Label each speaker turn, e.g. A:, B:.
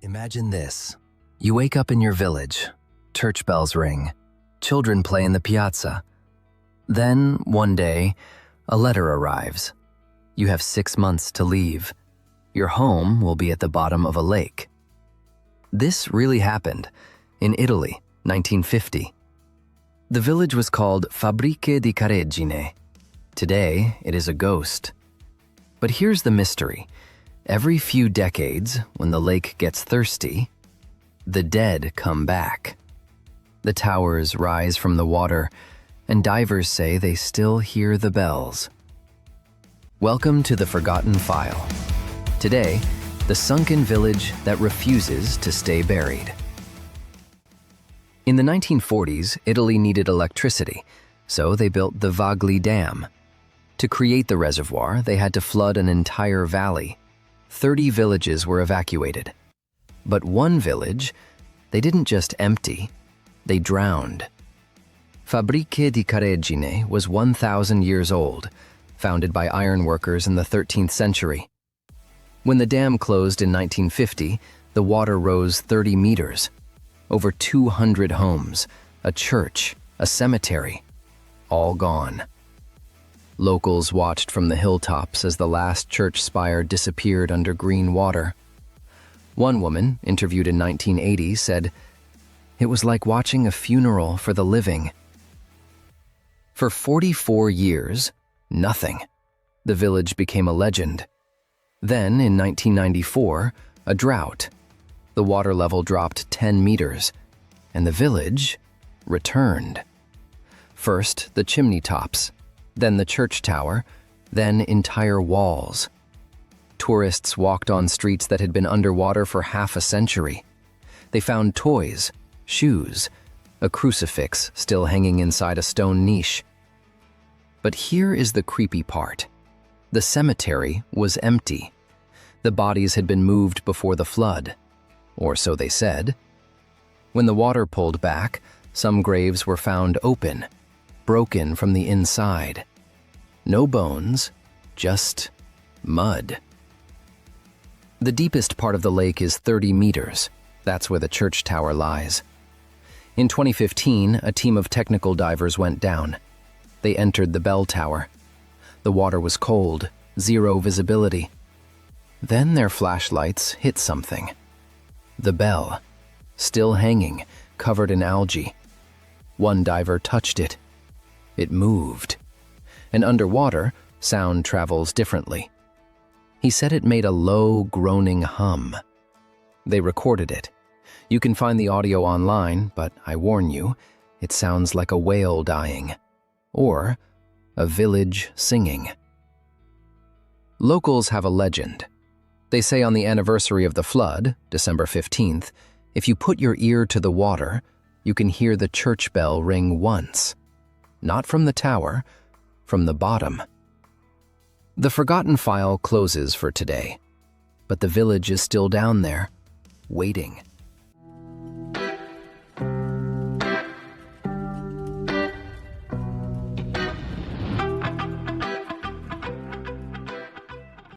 A: Imagine this. You wake up in your village, church bells ring, children play in the piazza. Then, one day, a letter arrives. You have 6 months to leave. Your home will be at the bottom of a lake. This really happened in Italy, 1950. The village was called Fabbriche di Careggine. Today, it is a ghost. But here's the mystery. Every few decades, when the lake gets thirsty, the dead come back. The towers rise from the water, and divers say they still hear the bells. Welcome to the Forgotten File. Today, the sunken village that refuses to stay buried. In the 1940s, Italy needed electricity, so they built the Vagli Dam. To create the reservoir, they had to flood an entire valley. 30 villages were evacuated. But one village, they didn't just empty, they drowned. Fabbriche di Careggine was 1,000 years old, founded by ironworkers in the 13th century. When the dam closed in 1950, the water rose 30 meters. Over 200 homes, a church, a cemetery, all gone. Locals watched from the hilltops as the last church spire disappeared under green water. One woman, interviewed in 1980, said, "It was like watching a funeral for the living." For 44 years, nothing. The village became a legend. Then, in 1994, a drought. The water level dropped 10 meters, and the village returned. First, the chimney tops, then the church tower, then entire walls. Tourists walked on streets that had been underwater for half a century. They found toys, shoes, a crucifix still hanging inside a stone niche. But here is the creepy part. The cemetery was empty. The bodies had been moved before the flood, or so they said. When the water pulled back, some graves were found open, broken from the inside. No bones, just mud. The deepest part of the lake is 30 meters. That's where the church tower lies. In 2015, a team of technical divers went down. They entered the bell tower. The water was cold, zero visibility. Then their flashlights hit something. The bell, still hanging, covered in algae. One diver touched it. It moved. And underwater, sound travels differently. He said it made a low, groaning hum. They recorded it. You can find the audio online, but I warn you, it sounds like a whale dying, or a village singing. Locals have a legend. They say on the anniversary of the flood, December 15th, if you put your ear to the water, you can hear the church bell ring once. Not from the tower, from the bottom. The Forgotten File closes for today, but the village is still down there, waiting.